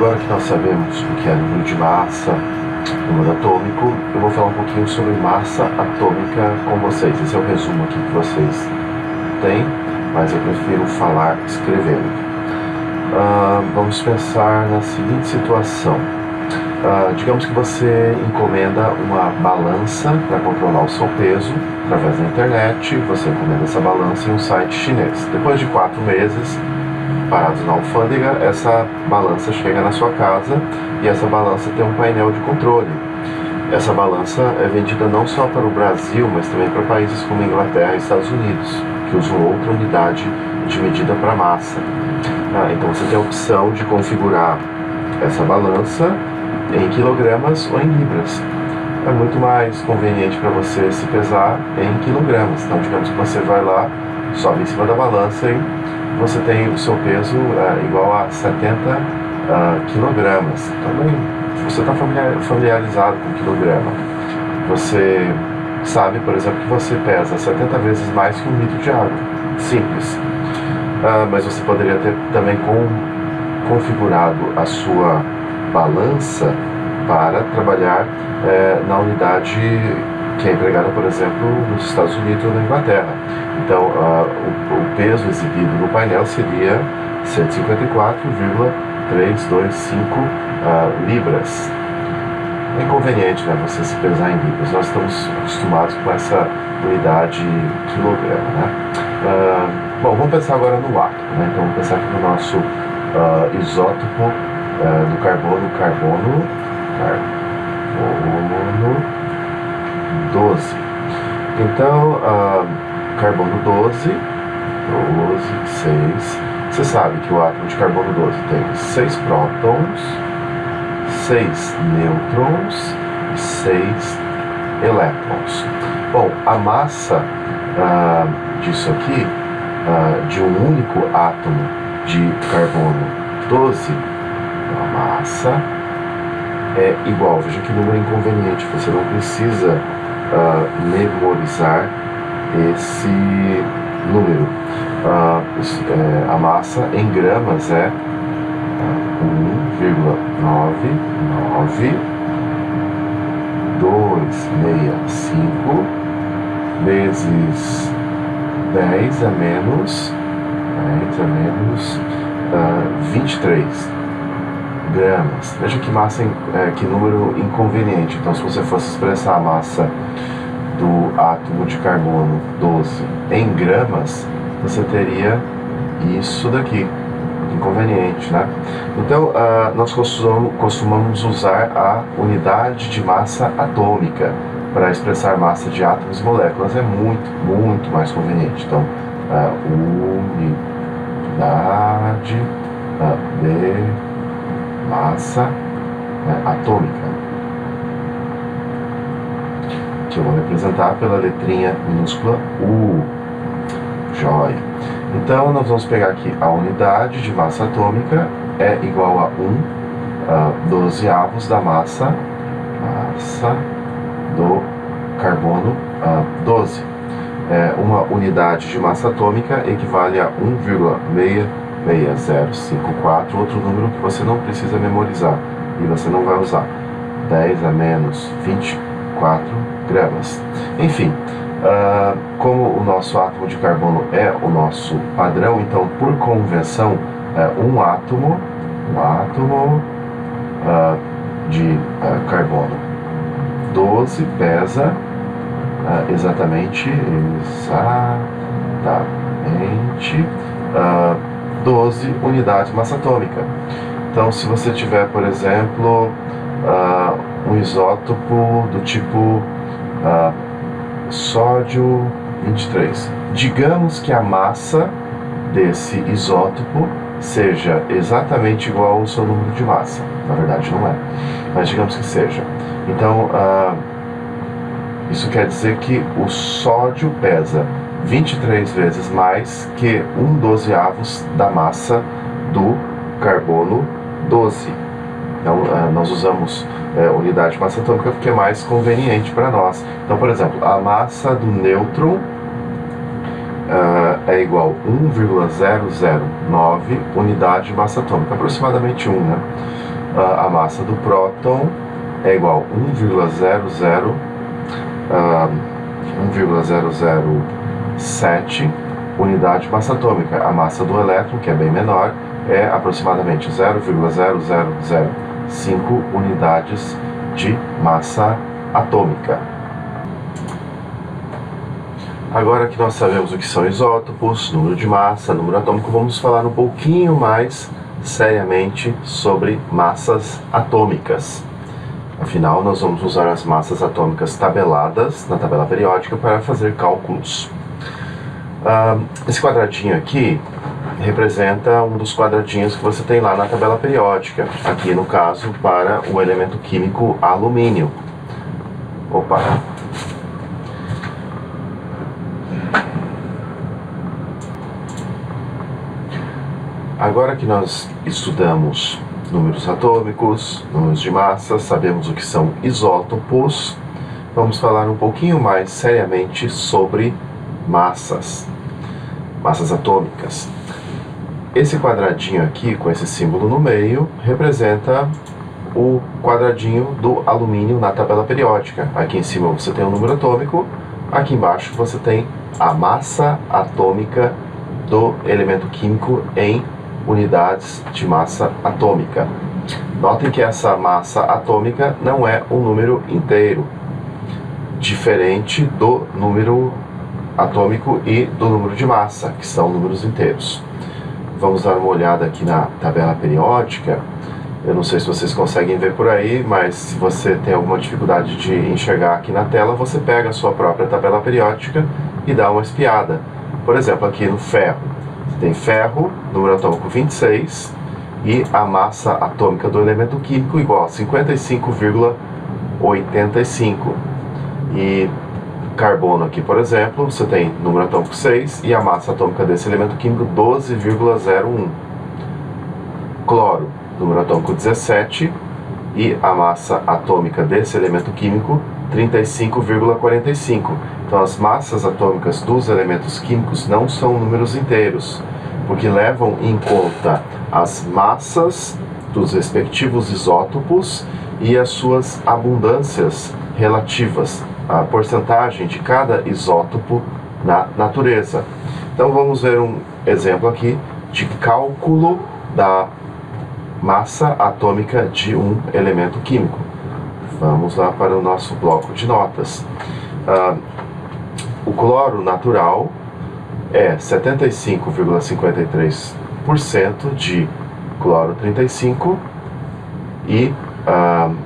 agora que nós sabemos o que é número de massa, número atômico, eu vou falar um pouquinho sobre massa atômica com vocês. Esse é o resumo aqui que vocês têm, mas eu prefiro falar escrevendo. Vamos pensar na seguinte situação. Digamos que você encomenda uma balança para controlar o seu peso através da internet. Você encomenda essa balança em um site chinês. Depois de 4 meses parados na alfândega, essa balança chega na sua casa e essa balança tem um painel de controle. Essa balança é vendida não só para o Brasil, mas também para países como Inglaterra e Estados Unidos, que usam outra unidade de medida para massa. Então você tem a opção de configurar essa balança em quilogramas ou em libras. É muito mais conveniente para você se pesar em quilogramas. Então, digamos que você vai lá, sobe em cima da balança e você tem o seu peso igual a 70 quilogramas. Também, você está familiarizado com quilograma. Você sabe, por exemplo, que você pesa 70 vezes mais que 1 litro de água. Simples. Mas você poderia ter também configurado a sua balança para trabalhar na unidade que é empregada, por exemplo, nos Estados Unidos ou na Inglaterra. Então, o peso exibido no painel seria 154,325 libras. É inconveniente, né, você se pesar em libras. Nós estamos acostumados com essa unidade quilograma, né? Bom, vamos pensar agora no átomo, né? Então, vamos pensar aqui no nosso isótopo do carbono 12. Então, carbono 12, 6. Você sabe que o átomo de carbono 12 tem 6 prótons, 6 nêutrons e 6 elétrons. Bom, a massa disso aqui, de um único átomo de carbono 12, a massa é igual, veja que número inconveniente, você não precisa memorizar esse número. A massa em gramas é 1,99265 vezes 10 a menos 23 gramas. Veja que massa, que número inconveniente. Então, se você fosse expressar a massa do átomo de carbono 12 em gramas, você teria isso daqui, inconveniente, né? Então, nós costumamos usar a unidade de massa atômica para expressar massa de átomos e moléculas. É muito mais conveniente. Então, unidade de massa atômica, que eu vou representar pela letrinha minúscula U. Joia. Então, nós vamos pegar aqui a unidade de massa atômica é igual a 1/12 da massa do carbono 12. Uma unidade de massa atômica equivale a 1,66054, outro número que você não precisa memorizar e você não vai usar. 10 a menos 24 gramas. Enfim, como o nosso átomo de carbono é o nosso padrão, então, por convenção, um átomo de carbono 12 pesa exatamente 12 unidades de massa atômica. Então, se você tiver, por exemplo, um isótopo do tipo sódio 23, digamos que a massa desse isótopo seja exatamente igual ao seu número de massa. Na verdade não é, mas digamos que seja. Então, isso quer dizer que o sódio pesa 23 vezes mais que 1/12 da massa do carbono 12. Então, nós usamos unidade de massa atômica porque é mais conveniente para nós. Então, por exemplo, a massa do nêutron é igual a 1,009 unidade de massa atômica, aproximadamente 1, né? A massa do próton é igual a 1,007 unidade de massa atômica. A massa do elétron, que é bem menor, é aproximadamente 0,0005 unidades de massa atômica. Agora que nós sabemos o que são isótopos, número de massa, número atômico, vamos falar um pouquinho mais seriamente sobre massas atômicas. Afinal, nós vamos usar as massas atômicas tabeladas na tabela periódica para fazer cálculos. Esse quadradinho aqui representa um dos quadradinhos que você tem lá na tabela periódica, aqui no caso para o elemento químico alumínio. Agora que nós estudamos números atômicos, números de massa, sabemos o que são isótopos, vamos falar um pouquinho mais seriamente sobre massas atômicas. Esse quadradinho aqui, com esse símbolo no meio, representa o quadradinho do alumínio na tabela periódica. Aqui em cima você tem o número atômico, aqui embaixo você tem a massa atômica do elemento químico em unidades de massa atômica. Notem que essa massa atômica não é um número inteiro, diferente do número atômico e do número de massa, que são números inteiros. Vamos dar uma olhada aqui na tabela periódica. Eu não sei se vocês conseguem ver por aí, mas se você tem alguma dificuldade de enxergar aqui na tela, você pega a sua própria tabela periódica e dá uma espiada. Por exemplo, aqui no ferro. Tem ferro, número atômico 26, e a massa atômica do elemento químico igual a 55,85. E carbono aqui, por exemplo, você tem número atômico 6 e a massa atômica desse elemento químico 12,01. Cloro, número atômico 17 e a massa atômica desse elemento químico 35,45. Então as massas atômicas dos elementos químicos não são números inteiros, porque levam em conta as massas dos respectivos isótopos e as suas abundâncias relativas, a porcentagem de cada isótopo na natureza. Então vamos ver um exemplo aqui de cálculo da massa atômica de um elemento químico. Vamos lá para o nosso bloco de notas. O cloro natural é 75,53% de cloro 35 e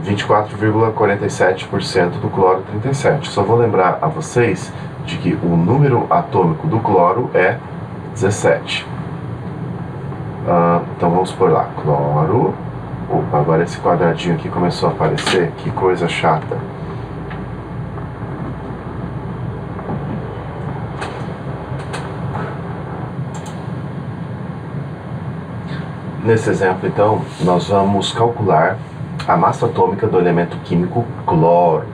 24,47% do cloro 37. Só vou lembrar a vocês de que o número atômico do cloro é 17. Então vamos por lá, cloro. Opa, agora esse quadradinho aqui começou a aparecer, que coisa chata. Nesse exemplo, então, nós vamos calcular a massa atômica do elemento químico cloro.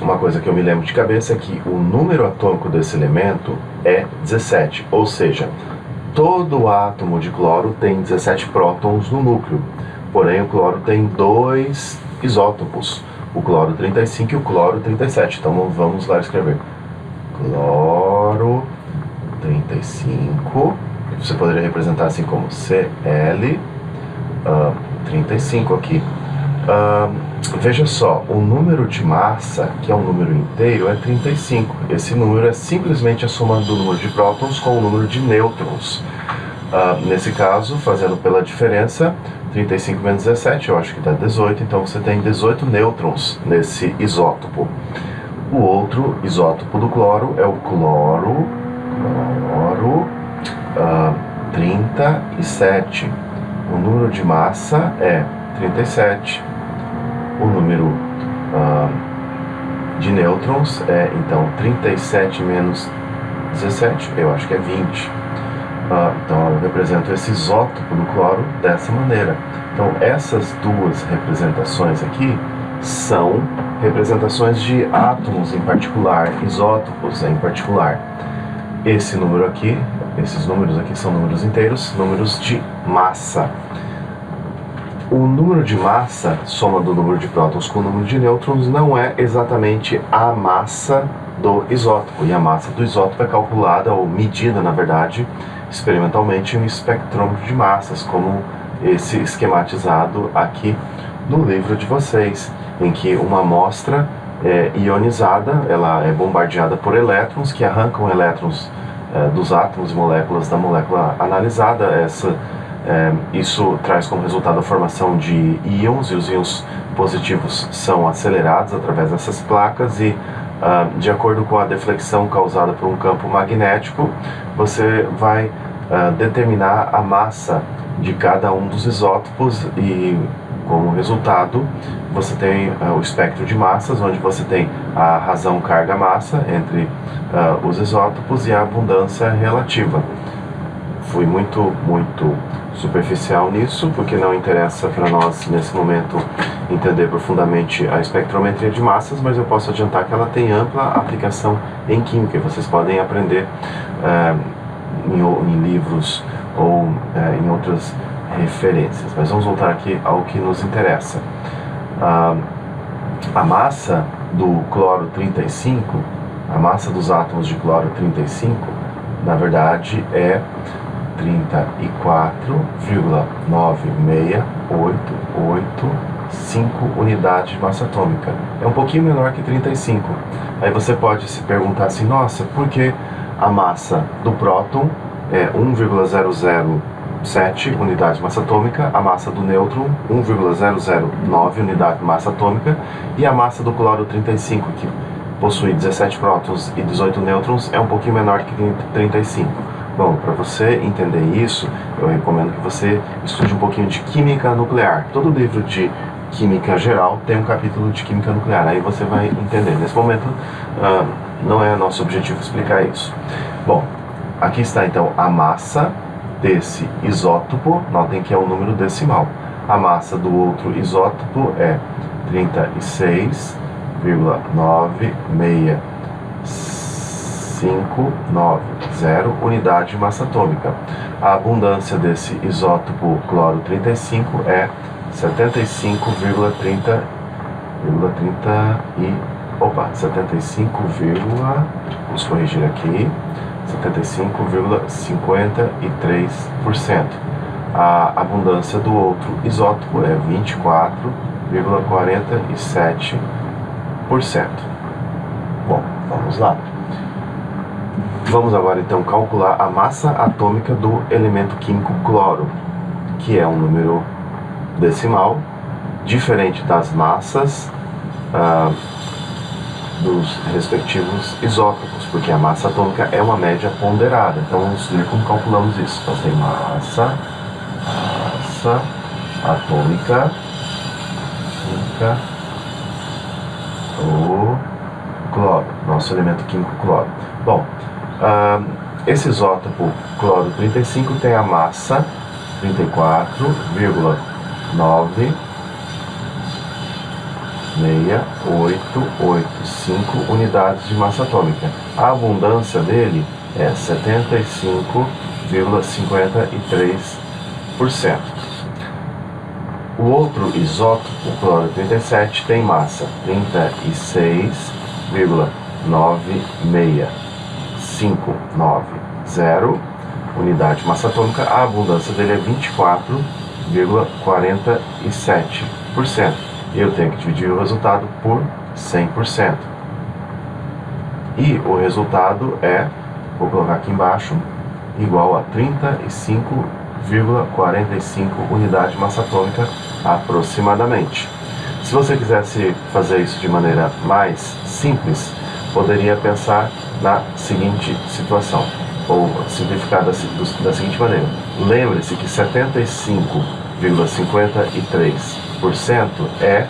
Uma coisa que eu me lembro de cabeça é que o número atômico desse elemento é 17, ou seja, todo átomo de cloro tem 17 prótons no núcleo, porém o cloro tem dois isótopos, o cloro 35 e o cloro 37. Então vamos lá escrever cloro 35, você poderia representar assim como Cl 35 aqui. Veja só, o número de massa, que é um número inteiro, é 35. Esse número é simplesmente a soma do número de prótons com o número de nêutrons. Nesse caso, fazendo pela diferença, 35 menos 17, eu acho que dá 18, então você tem 18 nêutrons nesse isótopo. O outro isótopo do cloro é o cloro 37. O número de massa é 37. O número de nêutrons é, então, 37 menos 17, eu acho que é 20. Então eu represento esse isótopo do cloro dessa maneira. Então essas duas representações aqui são representações de átomos em particular, isótopos em particular. esse número aqui, esses números aqui são números inteiros, números de massa. O número de massa, soma do número de prótons com o número de nêutrons, não é exatamente a massa do isótopo. E a massa do isótopo é calculada, ou medida, na verdade, experimentalmente em um espectrômetro de massas, como esse esquematizado aqui no livro de vocês, em que uma amostra é ionizada, ela é bombardeada por elétrons, que arrancam elétrons dos átomos e moléculas da molécula analisada. Isso traz como resultado a formação de íons, e os íons positivos são acelerados através dessas placas, e de acordo com a deflexão causada por um campo magnético, você vai determinar a massa de cada um dos isótopos, e como resultado você tem o espectro de massas, onde você tem a razão carga-massa entre os isótopos e a abundância relativa. Fui muito superficial nisso, porque não interessa para nós, nesse momento, entender profundamente a espectrometria de massas, mas eu posso adiantar que ela tem ampla aplicação em química, e vocês podem aprender em livros ou em outras referências. Mas vamos voltar aqui ao que nos interessa. A massa do cloro 35, a massa dos átomos de cloro 35, na verdade é 34,96885 unidades de massa atômica. É um pouquinho menor que 35. Aí você pode se perguntar assim, nossa, por que a massa do próton é 1,007 unidades de massa atômica, a massa do nêutron 1,009 unidade de massa atômica, e a massa do cloro 35, que possui 17 prótons e 18 nêutrons, é um pouquinho menor que 35. Bom, para você entender isso, eu recomendo que você estude um pouquinho de química nuclear. Todo livro de química geral tem um capítulo de química nuclear, aí você vai entender. Nesse momento, não é nosso objetivo explicar isso. Bom, aqui está então a massa desse isótopo, notem que é um número decimal. A massa do outro isótopo é 36,96590 unidade de massa atômica. A abundância desse isótopo cloro 35 é 75,30 vamos corrigir aqui, 75,53%. A abundância do outro isótopo é 24,47%. Bom, vamos lá. Vamos agora então calcular a massa atômica do elemento químico cloro, que é um número decimal, diferente das massas dos respectivos isótopos, porque a massa atômica é uma média ponderada. Então vamos ver como calculamos isso. Então tem massa atômica do cloro, nosso elemento químico cloro. Bom, esse isótopo cloro 35 tem a massa 34,96885 unidades de massa atômica. A abundância dele é 75,53%. O outro isótopo, o cloro 37, tem massa 36,96590 unidade de massa atômica. A abundância dele é 24,47%. E eu tenho que dividir o resultado por 100%. E o resultado é, vou colocar aqui embaixo, igual a 35,45 unidades de massa atômica aproximadamente. Se você quisesse fazer isso de maneira mais simples, poderia pensar na seguinte situação, ou simplificar da seguinte maneira. Lembre-se que 75,53% é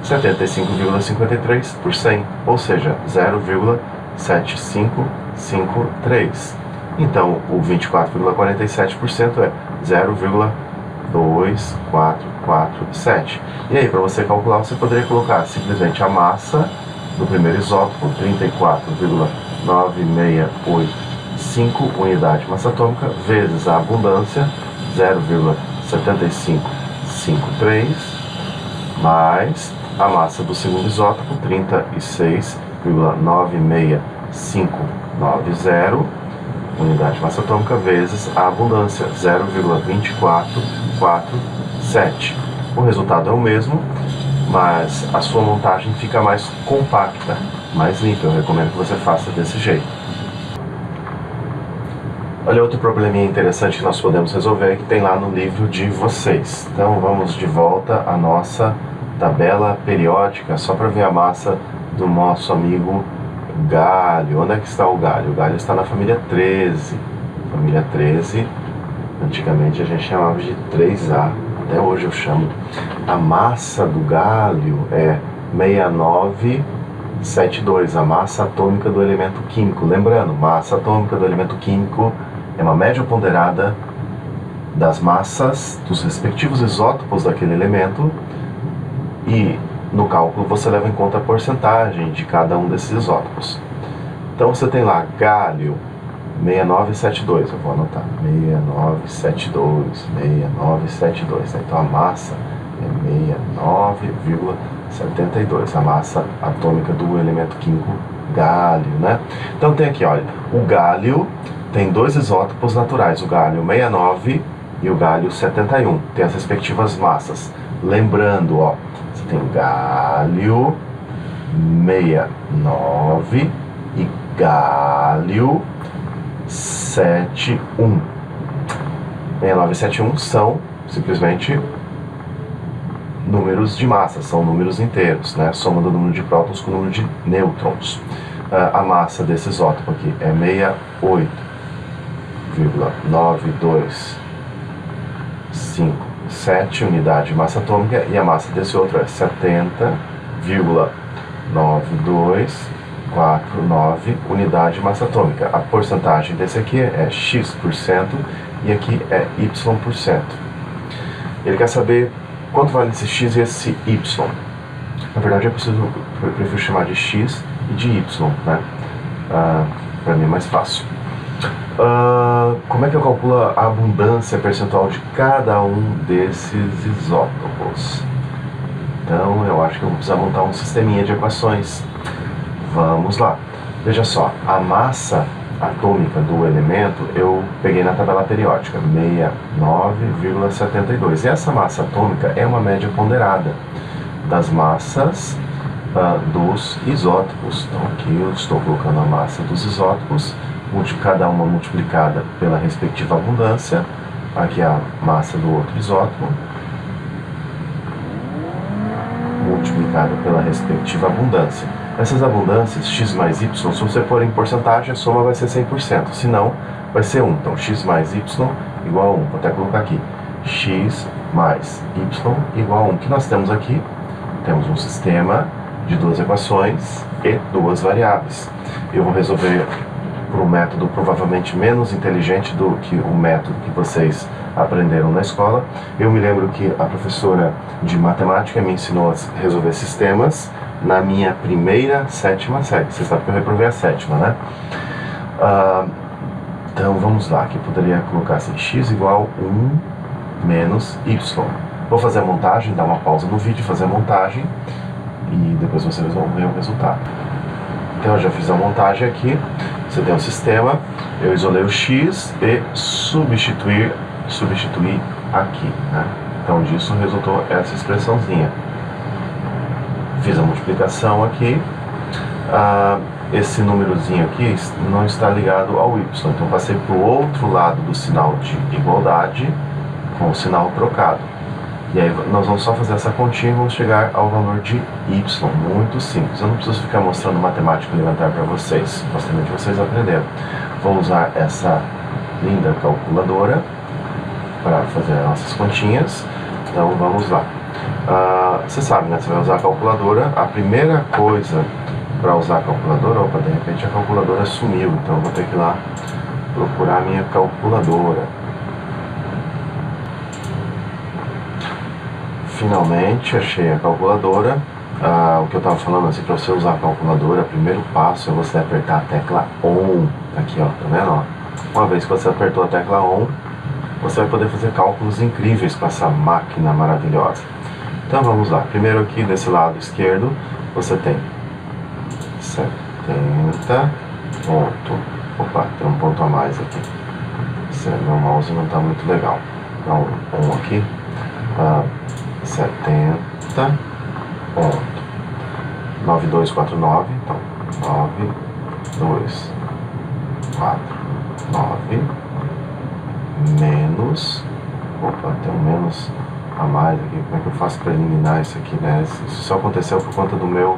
75,53 por 100, ou seja, 0,7553. Então, o 24,47% é 0,2447. E aí, para você calcular, você poderia colocar simplesmente a massa do primeiro isótopo, 34,968 5 unidade de massa atômica vezes a abundância, 0,7553, mais a massa do segundo isótopo, 36,96590, unidade de massa atômica, vezes a abundância, 0,2447. O resultado é o mesmo, mas a sua montagem fica mais compacta, mais limpa. Eu recomendo que você faça desse jeito. Olha outro probleminha interessante que nós podemos resolver, que tem lá no livro de vocês. Então vamos de volta à nossa tabela periódica, só para ver a massa do nosso amigo Gálio. Onde é que está o Gálio? O Gálio está na família 13. Família 13, antigamente a gente chamava de 3A, até hoje eu chamo. A massa do Gálio é 6972, a massa atômica do elemento químico. Lembrando, massa atômica do elemento químico é uma média ponderada das massas dos respectivos isótopos daquele elemento, e no cálculo você leva em conta a porcentagem de cada um desses isótopos. Então você tem lá Gálio 6972, eu vou anotar, 6972. Então a massa é 69,72, a massa atômica do elemento químico Gálio, né? Então tem aqui, olha, o Gálio tem dois isótopos naturais, o Gálio 69 e o Gálio 71, tem as respectivas massas. Lembrando, ó, você tem Gálio 69 e Gálio 71. 69 e 71 são simplesmente números de massa, são números inteiros, né? Soma do número de prótons com o número de nêutrons. A massa desse isótopo aqui é 68,9257 unidade de massa atômica, e a massa desse outro é 70,9249 unidade de massa atômica. A porcentagem desse aqui é X% e aqui é Y%. Ele quer saber quanto vale esse X e esse Y. Na verdade eu prefiro chamar de X e de Y, né? Para mim é mais fácil. Como é que eu calculo a abundância percentual de cada um desses isótopos? Então eu acho que eu vou precisar montar um sisteminha de equações. Vamos lá. Veja só, a massa atômica do elemento eu peguei na tabela periódica, 69,72. E essa massa atômica é uma média ponderada das massas dos isótopos. Então aqui eu estou colocando a massa dos isótopos, cada uma multiplicada pela respectiva abundância. Aqui a massa do outro isótopo, multiplicada pela respectiva abundância. Essas abundâncias, x mais y, se você pôr em porcentagem, a soma vai ser 100%, se não, vai ser 1. Então, x mais y igual a 1. Vou até colocar aqui, x mais y igual a 1. O que nós temos aqui? Temos um sistema de duas equações e duas variáveis. Eu vou resolver por um método provavelmente menos inteligente do que o método que vocês aprenderam na escola. Eu me lembro que a professora de matemática me ensinou a resolver sistemas na minha sétima série. Você sabe que eu reprovei a sétima, né? Então vamos lá, aqui poderia colocar assim, x igual 1 menos y. Vou fazer a montagem, dar uma pausa no vídeo, fazer a montagem e depois vocês vão ver o resultado. Então eu já fiz a montagem aqui. Você tem um sistema, eu isolei o x e substituí aqui, né? Então disso resultou essa expressãozinha. Fiz a multiplicação aqui, esse númerozinho aqui não está ligado ao y, então passei para o outro lado do sinal de igualdade com o sinal trocado. E aí nós vamos só fazer essa continha e vamos chegar ao valor de y, muito simples. Eu não preciso ficar mostrando matemática elementar para vocês, gostaria de vocês aprenderam. Vou usar essa linda calculadora para fazer as nossas continhas, então vamos lá. Você sabe, né? Você vai usar a calculadora. A primeira coisa para usar a calculadora, opa, de repente a calculadora sumiu, então eu vou ter que ir lá procurar a minha calculadora. Finalmente achei a calculadora. o que eu estava falando, assim, para você usar a calculadora, o primeiro passo é você apertar a tecla ON, aqui ó, tá vendo? Ó? Uma vez que você apertou a tecla ON, você vai poder fazer cálculos incríveis com essa máquina maravilhosa. Então vamos lá, primeiro aqui desse lado esquerdo, você tem 70 ponto, opa, tem um ponto a mais aqui, meu mouse não está muito legal, então um aqui, 70 ponto 9249, então 9249 menos, opa, tem um menos a mais aqui, como é que eu faço para eliminar isso aqui, né? Isso só aconteceu por conta do meu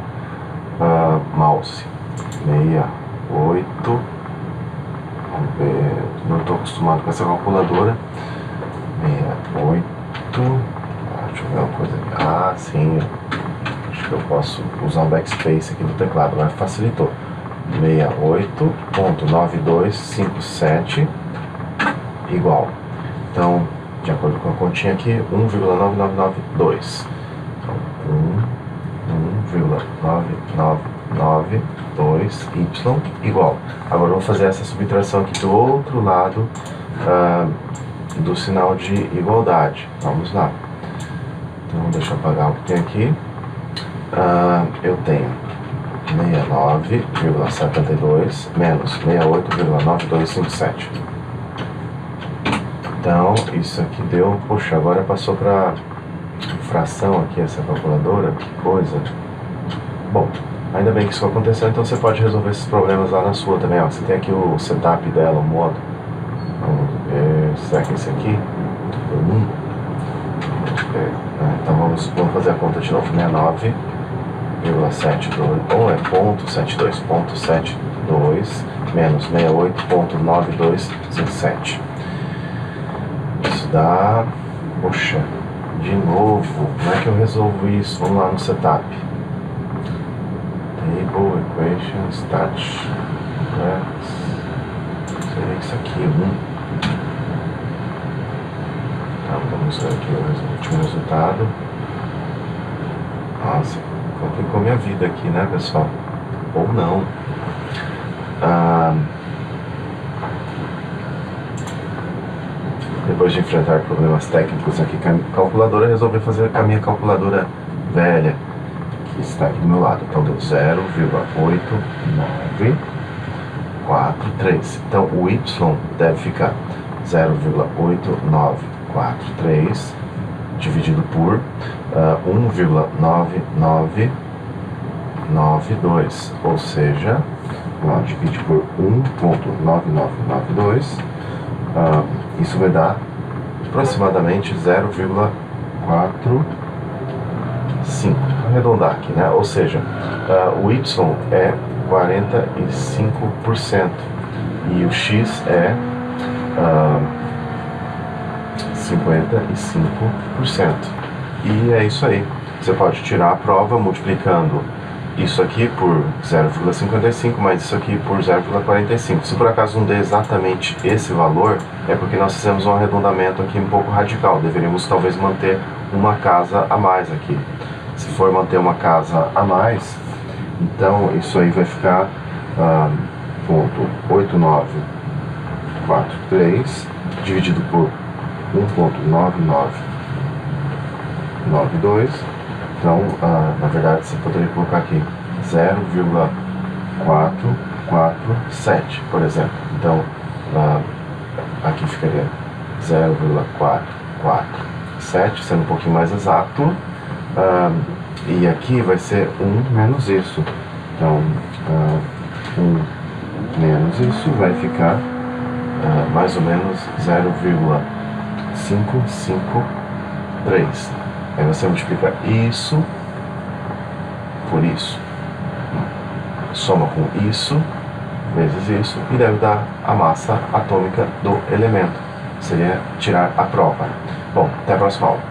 mouse. 68, vamos ver, não estou acostumado com essa calculadora. 68, deixa eu ver uma coisa aqui, sim, acho que eu posso usar o backspace aqui do teclado, mas facilitou. 68.9257 igual, então, de acordo com a continha aqui, 1,9992. Então, 1,9992y igual. Agora vamos fazer essa subtração aqui do outro lado do sinal de igualdade. Vamos lá. Então, deixa eu apagar o que tem aqui. Eu tenho 69,72 menos 68,9257. Então, isso aqui deu... Poxa, agora passou para fração aqui essa calculadora. Que coisa. Bom, ainda bem que isso aconteceu, então você pode resolver esses problemas lá na sua também. Ó. Você tem aqui o setup dela, o modo. Vamos ver, será que esse aqui? Então vamos fazer a conta de novo. 69,72, ou é ponto 72,72 menos 68,9257. Isso dá... Poxa, de novo, como é que eu resolvo isso? Vamos lá no setup. Table, equation, stat, seria isso aqui, Então, vamos ver aqui o último resultado. Nossa, complicou minha vida aqui, né, pessoal? Ou não. Depois de enfrentar problemas técnicos aqui com a calculadora, resolvi fazer com a minha calculadora velha, que está aqui do meu lado. Então deu 0,8943. Então o y deve ficar 0,8943 dividido por 1,9992, ou seja, divide por 1,9992, isso vai dar aproximadamente 0,45, arredondar aqui, né? Ou seja, o y é 45% e o x é 55%. E é isso aí. Você pode tirar a prova multiplicando isso aqui por 0,55 mais isso aqui por 0,45. Se por acaso não der exatamente esse valor, é porque nós fizemos um arredondamento aqui um pouco radical. Deveríamos talvez manter uma casa a mais aqui. Se for manter uma casa a mais, então isso aí vai ficar 0,8943 dividido por 1,9992. Então, na verdade, você poderia colocar aqui 0,447, por exemplo. Então, aqui ficaria 0,447, sendo um pouquinho mais exato. E aqui vai ser 1 menos isso. Então, 1 menos isso vai ficar mais ou menos 0,553. Aí você multiplica isso por isso, soma com isso, vezes isso, e deve dar a massa atômica do elemento. Seria tirar a prova. Bom, até a próxima aula.